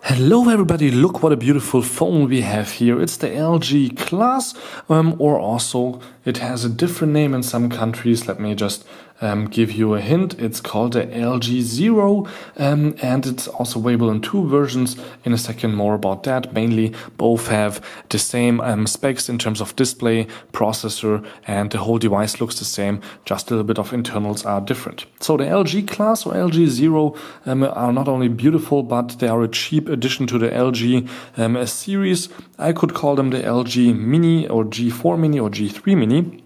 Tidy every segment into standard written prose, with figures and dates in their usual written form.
Hello everybody, look what a beautiful phone we have here. It's the LG Class, or also it has a different name in some countries. Let me just give you a hint. It's called the LG Zero, and it's also available in two versions. In a second, more about that. Mainly, both have the same specs in terms of display, processor, and the whole device looks the same. Just a little bit of internals are different. So the LG Class or LG Zero are not only beautiful, but they are a cheap addition to the LG series. I could call them the LG Mini or G4 Mini or G3 Mini.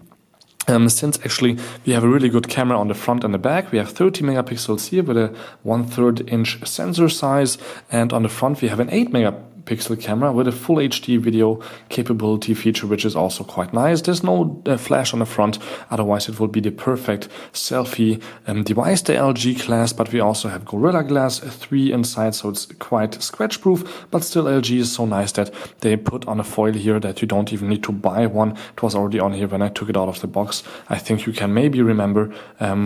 Since actually we have a really good camera on the front and the back. We have 30 megapixels here with a 1/3 inch sensor size, and on the front we have an 8 megapixel camera with a full HD video capability feature, which is also quite nice. There's no flash on the front, otherwise it would be the perfect selfie device, the LG Class, but we also have Gorilla Glass 3 inside, so it's quite scratch proof, but still LG is so nice that they put on a foil here that you don't even need to buy one. It was already on here when I took it out of the box. I think you can maybe remember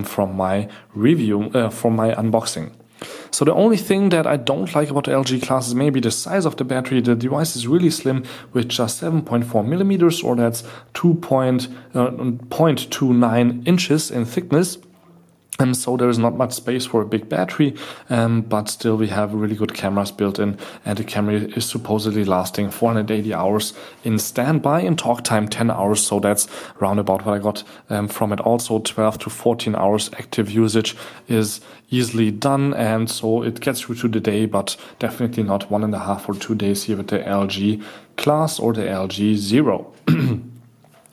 from my review, from my unboxing. So the only thing that I don't like about the LG Class is maybe the size of the battery. The device is really slim with just 7.4 millimeters, or that's 0.29 inches in thickness. So there is not much space for a big battery, but still we have really good cameras built in, and the camera is supposedly lasting 480 hours in standby, in talk time 10 hours, so that's round about what I got from it. Also 12 to 14 hours active usage is easily done, and so it gets through to the day, but definitely not 1.5 or 2 days here with the LG Class or the LG Zero.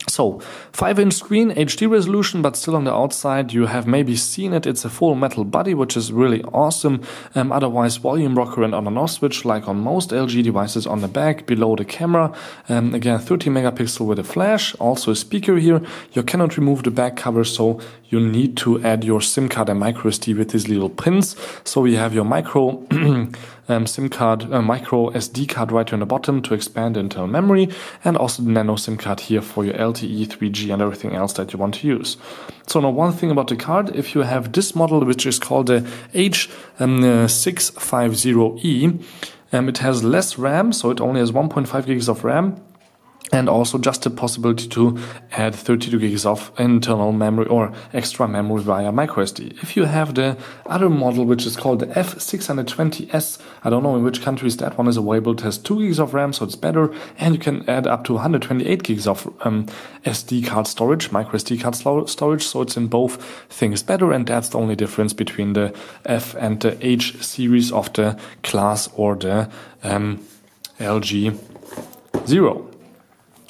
So, 5-inch screen, HD resolution, but still on the outside, you have maybe seen it, it's a full metal body, which is really awesome. Otherwise, volume rocker and on-and-off switch, like on most LG devices on the back, below the camera. Again, 30 megapixel with a flash, also a speaker here. You cannot remove the back cover, so you need to add your SIM card and micro SD with these little pins. So we have your micro SIM card, micro SD card right here on the bottom to expand the internal memory, and also the nano SIM card here for your LTE, 3G, and everything else that you want to use. So now one thing about the card, if you have this model, which is called the H650E, it has less RAM, so it only has 1.5 gigs of RAM. And also just the possibility to add 32 gigs of internal memory or extra memory via microSD. If you have the other model, which is called the F620S, I don't know in which countries that one is available, it has 2 gigs of RAM, so it's better. And you can add up to 128 gigs of SD card storage, microSD card storage, so it's in both things better. And that's the only difference between the F and the H series of the Class or the LG Zero.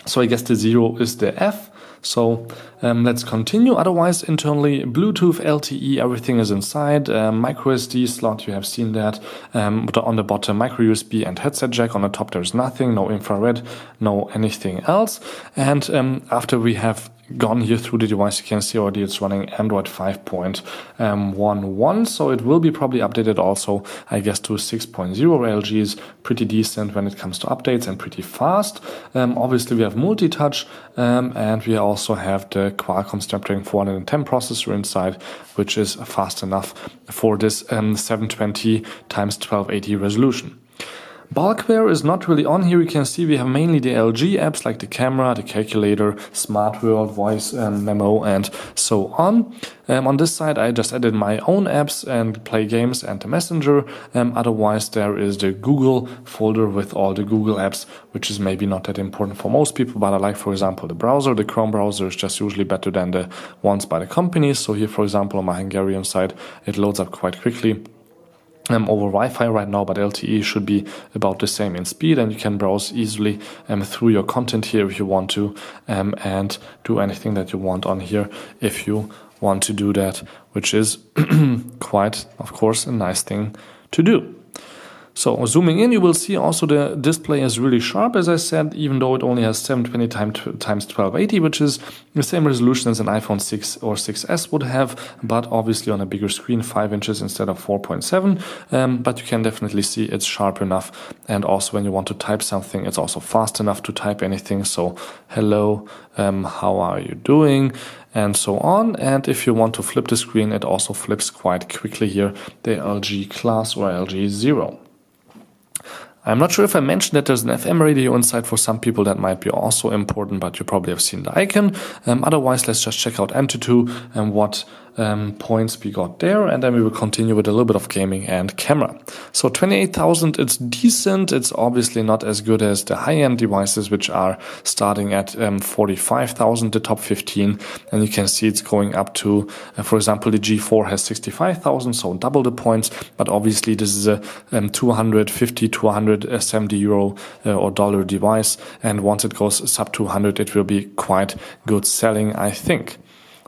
So I guess the Zero is the F. So let's continue. Otherwise, internally, Bluetooth, LTE, everything is inside. Micro SD slot, you have seen that. On the bottom, micro USB and headset jack. On the top, there's nothing, no infrared, no anything else. And after we have gone here through the device, you can see already it's running Android 5.11, so it will be probably updated also, I guess, to 6.0. LG is pretty decent when it comes to updates and pretty fast. Obviously we have multi-touch, and we also have the Qualcomm Snapdragon 410 processor inside, which is fast enough for this 720 x 1280 resolution. Bulkware is not really on here. You can see we have mainly the LG apps like the camera, the calculator, Smart World, voice memo, and so on. On this side, I just added my own apps and play games and the Messenger. Otherwise, there is the Google folder with all the Google apps, which is maybe not that important for most people, but I like, for example, the browser. The Chrome browser is just usually better than the ones by the companies. So here, for example, on my Hungarian side, it loads up quite quickly. Over Wi-Fi right now, but LTE should be about the same in speed, and you can browse easily through your content here if you want to, and do anything that you want on here if you want to do that, which is quite, of course, a nice thing to do. So zooming in, you will see also the display is really sharp, as I said, even though it only has 720 x 1280, which is the same resolution as an iPhone 6 or 6S would have, but obviously on a bigger screen, 5 inches instead of 4.7. But you can definitely see it's sharp enough. And also when you want to type something, it's also fast enough to type anything. So hello, how are you doing? And so on. And if you want to flip the screen, it also flips quite quickly here, the LG Class or LG Zero. I'm not sure if I mentioned that there's an FM radio inside. For some people that might be also important, but you probably have seen the icon. Otherwise, let's just check out Antutu and what points we got there, and then we will continue with a little bit of gaming and camera. So 28,000, it's decent. It's obviously not as good as the high-end devices, which are starting at 45,000, the top 15, and you can see it's going up to, for example, the G4 has 65,000, so double the points, but obviously this is a 250 to 170 euro or dollar device, and once it goes sub 200, it will be quite good selling, I think.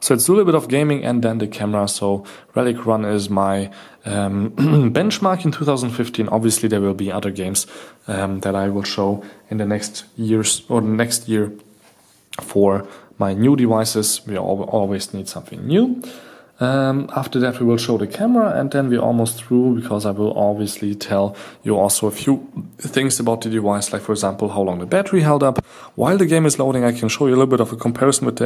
So it's a little bit of gaming and then the camera. So Relic Run is my benchmark in 2015. Obviously, there will be other games that I will show in the next years or next year for my new devices. We always need something new. After that, we will show the camera, and then we're almost through, because I will obviously tell you also a few things about the device, like for example how long the battery held up. While the game is loading, I can show you a little bit of a comparison with the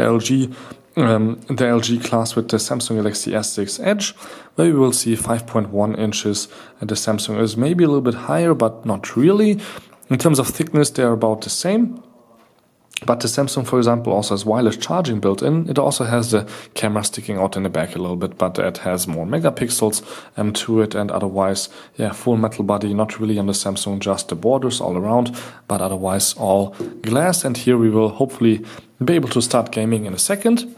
LG class with the Samsung Galaxy S6 Edge, where we will see 5.1 inches, and the Samsung is maybe a little bit higher, but not really. In terms of thickness, they are about the same. But the Samsung, for example, also has wireless charging built in. It also has the camera sticking out in the back a little bit, but it has more megapixels to it. And otherwise, yeah, full metal body, not really on the Samsung, just the borders all around, but otherwise all glass. And here we will hopefully be able to start gaming in a second.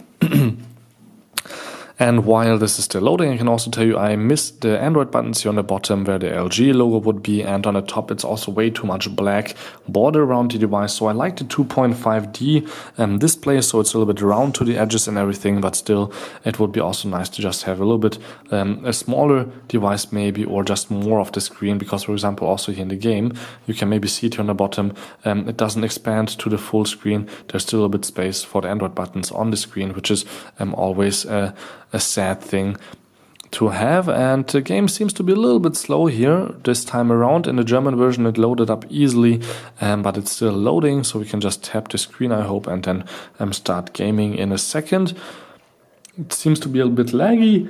And while this is still loading, I can also tell you I missed the Android buttons here on the bottom where the LG logo would be, and on the top it's also way too much black border around the device. So I like the 2.5D display, so it's a little bit round to the edges and everything, but still it would be also nice to just have a little bit a smaller device maybe, or just more of the screen, because for example also here in the game you can maybe see it here on the bottom, it doesn't expand to the full screen. There's still a bit space for the Android buttons on the screen, which is always a sad thing to have. And the game seems to be a little bit slow here this time around. In the German version it loaded up easily, but it's still loading, so we can just tap the screen, I hope, and then start gaming in a second. It seems to be a little bit laggy,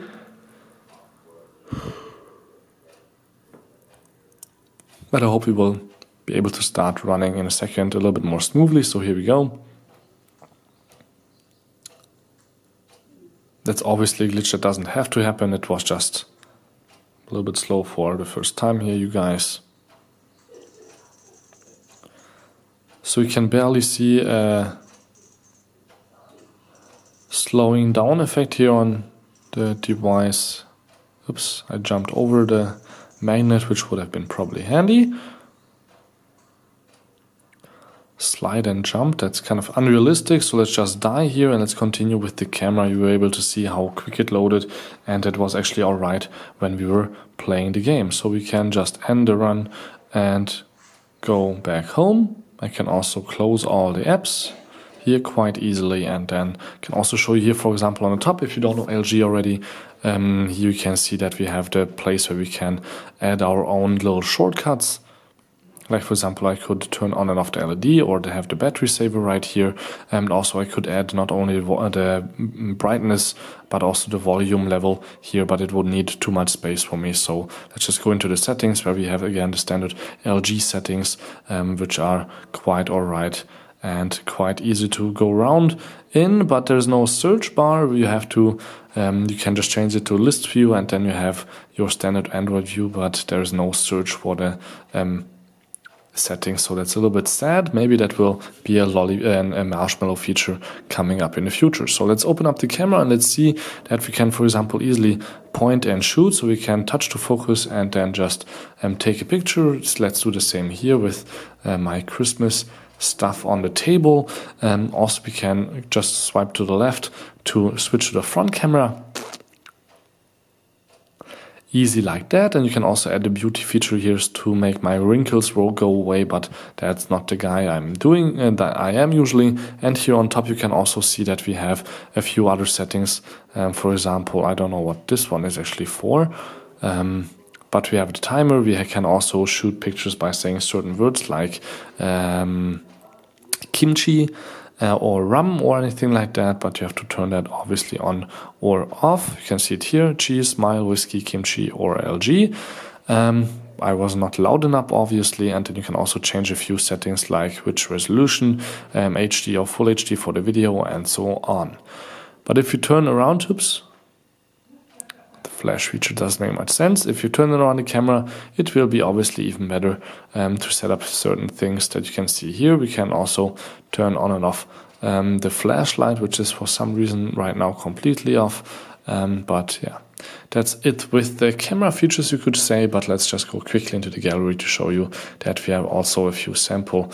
but I hope we will be able to start running in a second a little bit more smoothly. So here we go. That's obviously a glitch that doesn't have to happen. It was just a little bit slow for the first time here, you guys. So you can barely see a slowing down effect here on the device. Oops, I jumped over the magnet, which would have been probably handy. Slide and jump, that's kind of unrealistic, so let's just die here and let's continue with the camera. You were able to see how quick it loaded, and it was actually alright when we were playing the game. So we can just end the run and go back home. I can also close all the apps here quite easily, and then can also show you here, for example, on the top, if you don't know LG already, here you can see that we have the place where we can add our own little shortcuts. Like for example, I could turn on and off the LED, or have the battery saver right here. And also I could add not only the brightness, but also the volume level here, but it would need too much space for me. So let's just go into the settings, where we have again the standard LG settings, which are quite alright and quite easy to go around in, but there's no search bar. You have to, you can just change it to list view, and then you have your standard Android view, but there's no search for the settings, so that's a little bit sad. Maybe that will be a marshmallow feature coming up in the future. So let's open up the camera and let's see that we can, for example, easily point and shoot. So we can touch to focus and then just take a picture. So let's do the same here with my Christmas stuff on the table. Also we can just swipe to the left to switch to the front camera. Easy like that, and you can also add the beauty feature here to make my wrinkles go away, but that's not the guy I'm doing, that I am usually. And here on top you can also see that we have a few other settings. For example, I don't know what this one is actually for, but we have the timer. We can also shoot pictures by saying certain words like kimchi, or rum or anything like that, but you have to turn that obviously on or off. You can see it here: cheese, smile, whiskey, kimchi, or LG. I was not loud enough, obviously, and then you can also change a few settings like which resolution, HD or Full HD for the video, and so on. But if you turn around, oops, the flash feature doesn't make much sense. If you turn around the camera, it will be obviously even better to set up certain things that you can see here. We can also turn on and off the flashlight, which is for some reason right now completely off. But yeah, that's it with the camera features, you could say. But let's just go quickly into the gallery to show you that we have also a few sample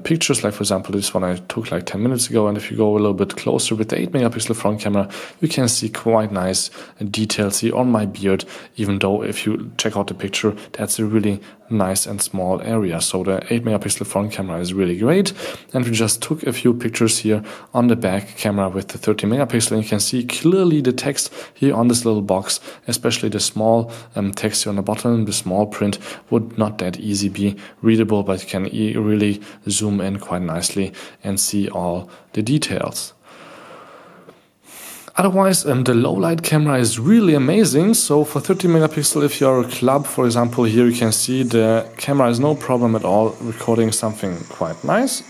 pictures. Like for example, this one I took like 10 minutes ago. And if you go a little bit closer with the 8-megapixel front camera, you can see quite nice details here on my beard. Even though if you check out the picture, that's a really nice and small area. So the 8-megapixel front camera is really great. And we just took a few pictures here on the back camera with the 30-megapixel. And you can see clearly the text here on this little box, especially the small text here on the bottom. The small print would not that easy be readable, but you can really zoom in quite nicely and see all the details. Otherwise, the low light camera is really amazing. So for 30 megapixel, if you're a club, for example, here you can see the camera is no problem at all recording something quite nice.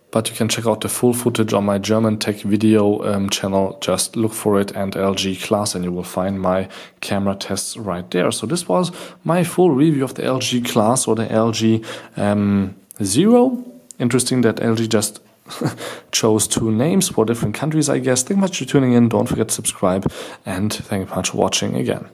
But you can check out the full footage on my German tech video channel. Just look for it and LG Class and you will find my camera tests right there. So this was my full review of the LG Class or the LG Zero. Interesting that LG just chose two names for different countries, I guess. Thank you much for tuning in. Don't forget to subscribe and thank you much for watching again.